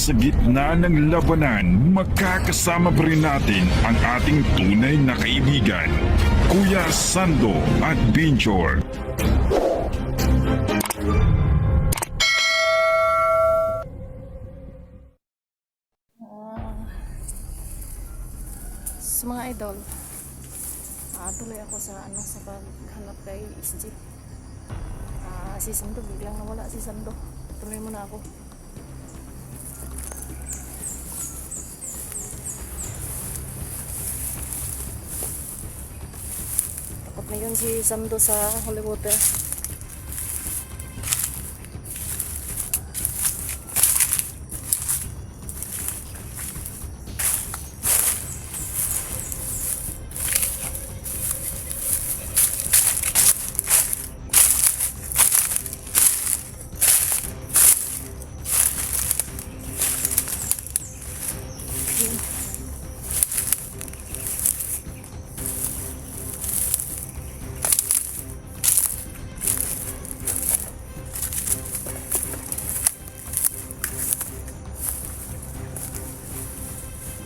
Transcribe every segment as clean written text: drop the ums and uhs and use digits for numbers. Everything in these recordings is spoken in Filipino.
sa gitna ng labanan, magkakasama pa rin natin ang ating tunay na kaibigan, Kuya Sando Adventure. Sa mga idol, tuloy ako sa paghanap kay SG. Si Sando, biglang nawala si Sando. Tuloy muna ako. Takot na yun si Sando sa Holy Water.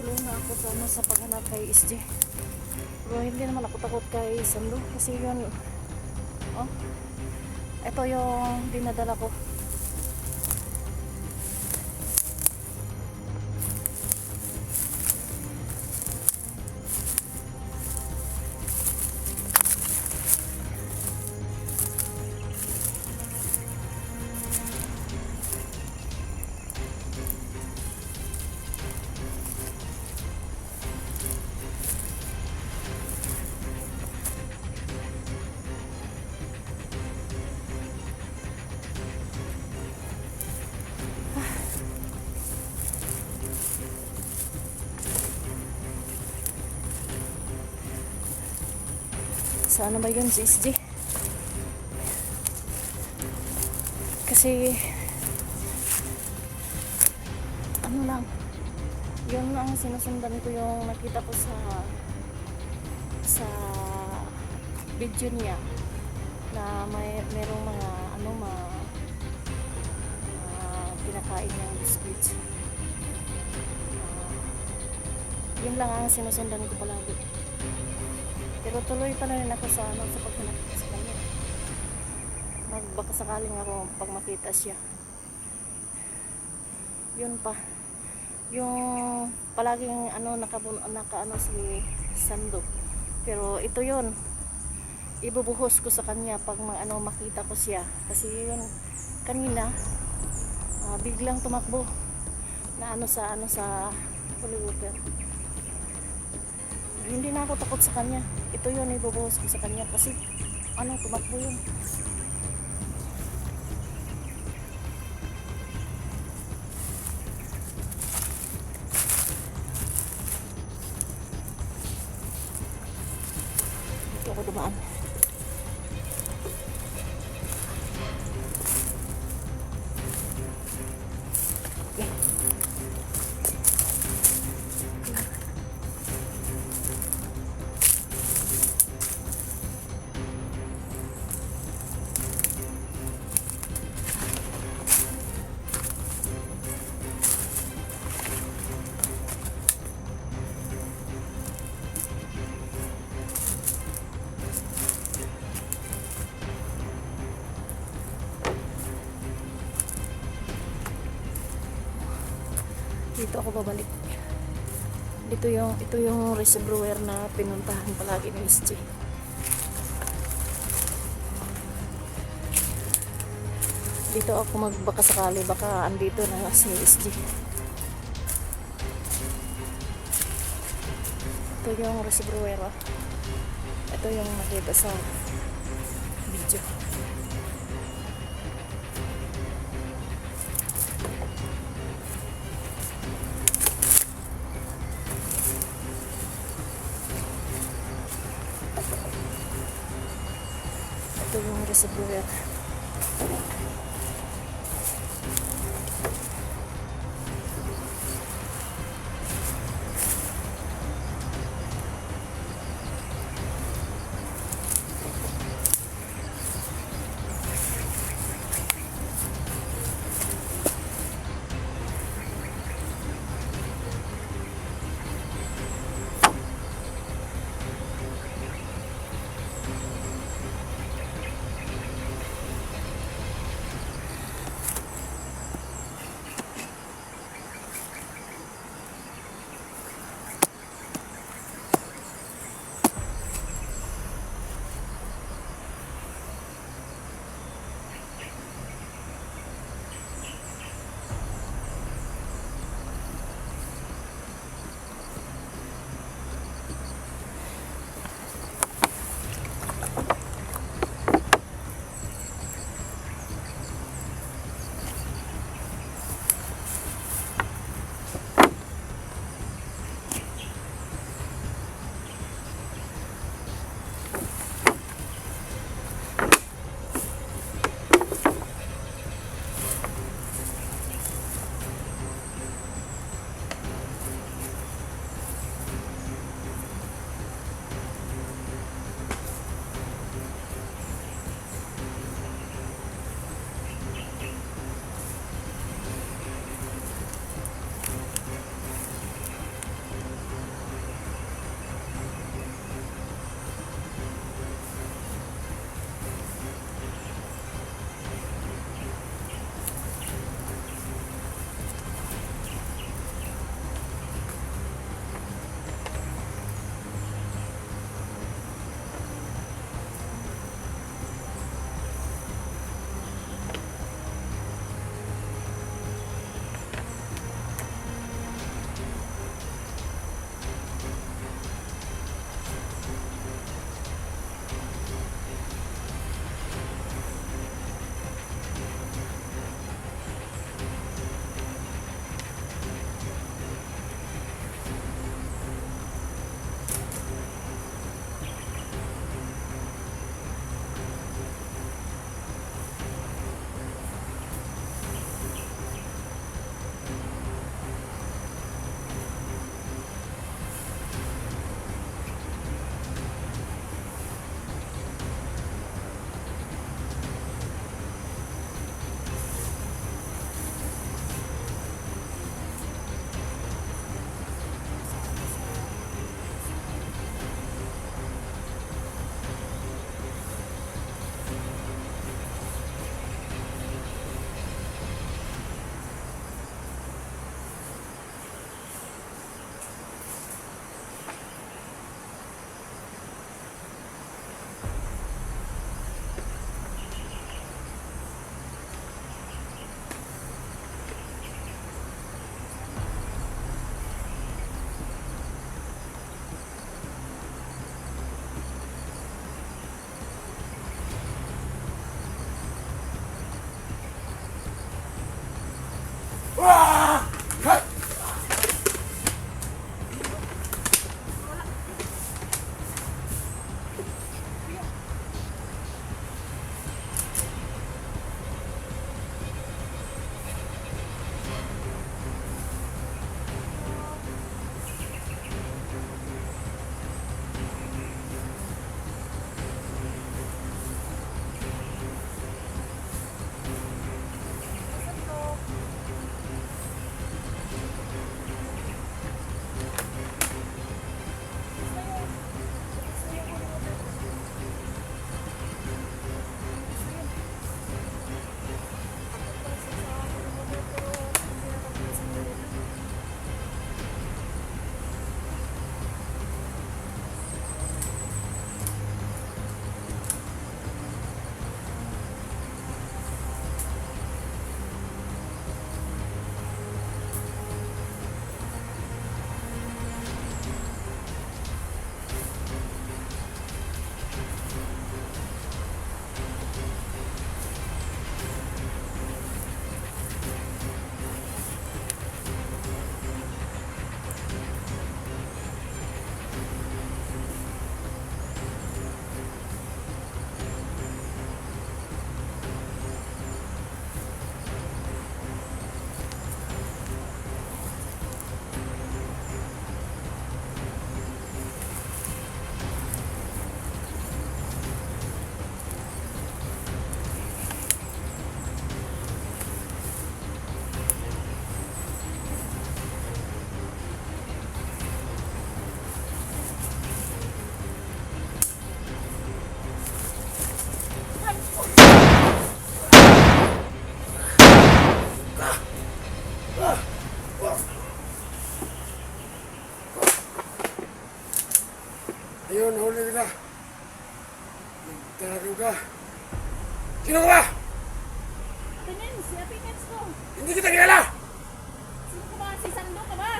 Tuloy na ako sa paghanap kay SG. Pero hindi naman ako takot kay Sando kasi yun, ito yung dinadala ko. Sana ba yun si SG? Kasi ano lang, yun ang sinusundan ko, yung nakita ko sa video niya na merong mga pinakain ng biscuits. Yun lang ang sinusundan ko palagi. Pero tuloy pa na rin ako sa paghanap sa kanya. Baka sakaling ako pag makita siya. Yun pa. Yung palaging naka si Sando. Pero ito yun. Ibubuhos ko sa kanya pag makita ko siya. Kasi yun kanina biglang tumakbo na sa Holy Water. Hindi na ako takot sa kanya. Ito yun, ibubuhos ko sa kanya kasi tumakbo yun. Dito ako dumaan. Dito ako babalik. Ito yung reservoir na pinuntahan palagi ni SG. Dito ako magbaka sakali, baka andito na nga si SG. Ito yung reservoir. Ito yung nakita sa video. Ito yung reservoir. kita. Nagtago ka. Sino ka ba? Tingin, si Ate Nets ko. Hindi kita kilala. Sino ka ba? Si Sando ka ba?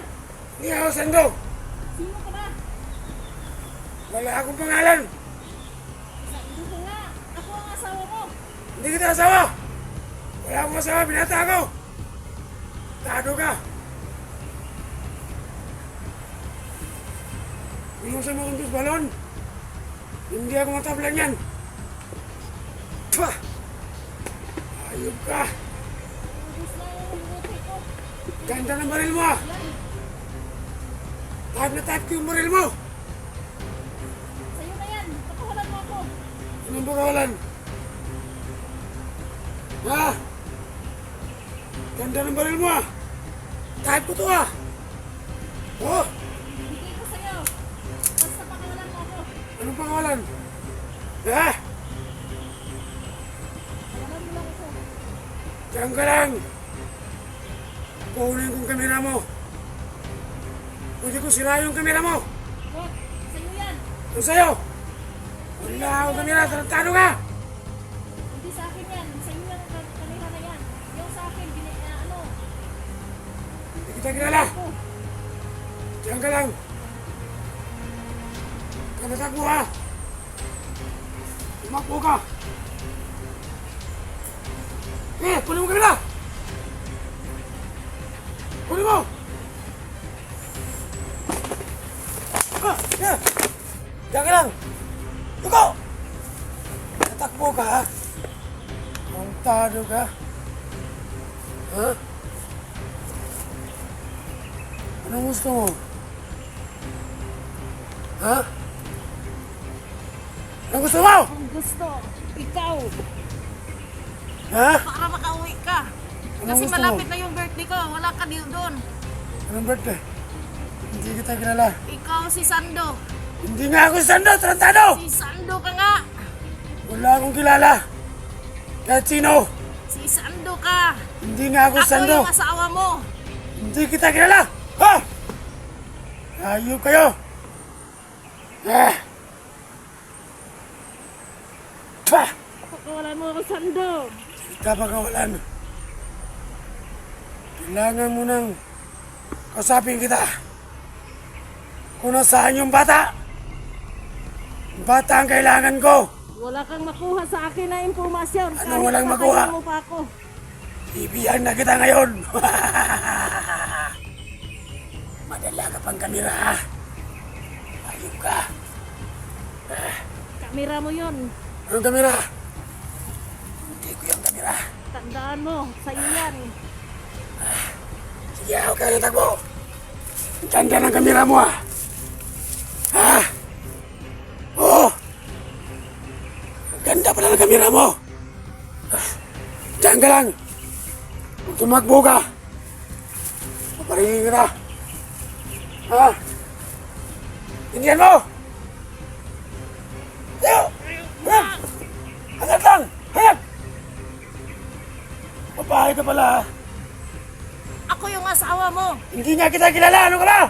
Hindi ako Sando. Sino ka ba? Wala akong pangalan. Sando ka nga. Ako ang asawa mo. Hindi kita asawa. Wala akong asawa, binata ako. Tago ka. Inusan mo kong balon. Hindi ako matablan yan. Pah! Ayop ka. Ubus na yung buti ko. Ganda ng baril mo ah. Type na type ko yung baril mo. Sa'yo na yan. Pakawalan mo ako. Anong pagawalan? Ha? Ganda ng baril mo ah. Type ko to ah. Oh, Hindi ko sa'yo. Basta pakawalan mo ako. anong pangalan? Ha? Pakawalan mo lang ako. Diyan ka lang. Kunin kong kamera mo. Pwede ko sira yung kamera mo. Wag. Sa'yo yan. Ano sa'yo? Wala akong kamera. Tarantado ka. Hindi sa akin yan. Sa'yo yan ang kanila na yan. Yung sa akin, ano. Hindi kita kilala. Ako. Diyan ka lang. Kanatak mo ha. Tumakbo ka. Kunin mo kamera. Kunin mo. Diyan ka lang. Tuko. Natakbo ka ha. Montado ka. Ha? Anong gusto mo? Ha? Anong gusto mo? Ang gusto, ikaw. Ha? Para makauwi ka. Anong Kasi gusto malapit mo? na yung birthday ko. Wala ka doon. Anong birthday? Hindi kita kilala. Ikaw si Sando. Hindi nga ako si Sando, tarantado! Si Sando ka nga. Wala akong kilala. Kahit sino. Si Sando ka. Hindi nga ako si Ako Sando. yung asawa mo. Hindi kita kilala. Ha? Ayop kayo. Ah. Pah! Pakawalan mo ako, Sando. Kita pagawalan. Kailangan mo nang kausapin kita. Kung nasaan yung bata. Yung bata ang kailangan ko. Wala kang makuha sa akin na impormasyon. Ano walang makuha? Mo pa ako. Ibihan na kita ngayon. Madala ka pang kamera ha. Ayop ka. Kamera mo yun. Anong kamera? Hindi ko yung kamera. Tandaan mo, sa'yo yan. Sige, ako ka natakbo. Ang ganda ng kamera mo ah. Ha? Oo. Ang ganda pala ng kamera mo. Diyan ka lang. Kung tumakbo ka, paparingin kita. Ha? Indian mo! Tayo! Hangat! Hangat lang! Hangat! Babae ka pala ha. Ako yung asawa mo. Hindi nga kita kilala. Ano ka ba?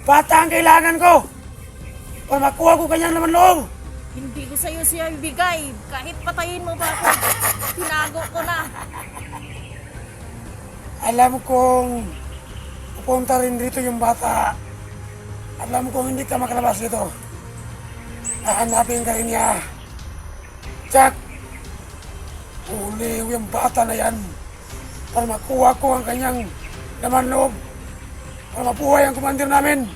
Bata ang kailangan ko. Para makuha ko kanyang laman loob. Hindi ko sa'yo siya ibigay. Kahit patayin mo pa ako. Tinago ko na. Alam kong pupunta rin dito yung bata. Alam kong hindi ka makalabas dito. Hahanapin ka rin niya. Jack, uliw yung bata na yan. Para makuha ko ang kanyang laman loob. Para mabuhay ang kumandir namin.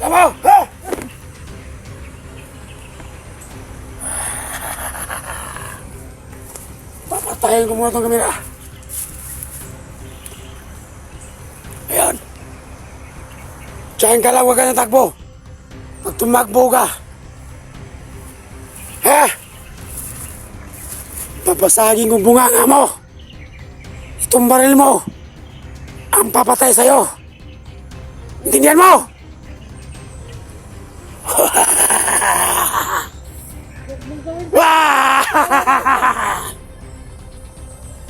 Alam mo? Ha? Papatayin ko muna itong kamera. Ayan. Diyan ka lang, huwag ka natakbo. Pag tumakbo ka. Ha? Papasagin kong bunganga mo. Itong baril mo. Ang papatay sa'yo. Intindihan mo?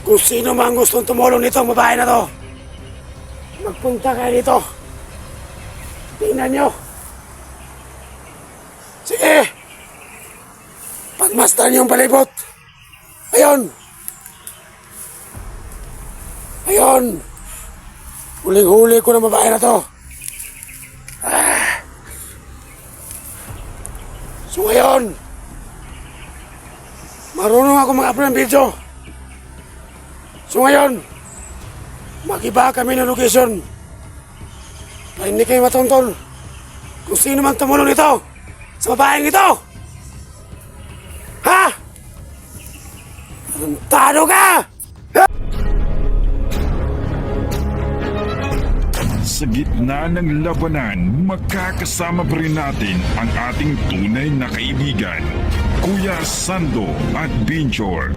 Kung sino man gustong tumulong nitong babae na to, magpunta kayo dito. Tingnan nyo. Sige! Pagmasdan niyo ang palibot! Ayun! Ayun! Huling-huli ko ng babae na to! So ngayon, marunong ako mag-upload ng video. So ngayon, mag-iba kami ng location. Para hindi kayo matuntol kung sino man tumulong nito sa babaeng ito. Ha? Tarantado ka! Sa gitna ng labanan, makakasama pa rin natin ang ating tunay na kaibigan, Kuya Sando at Binjor.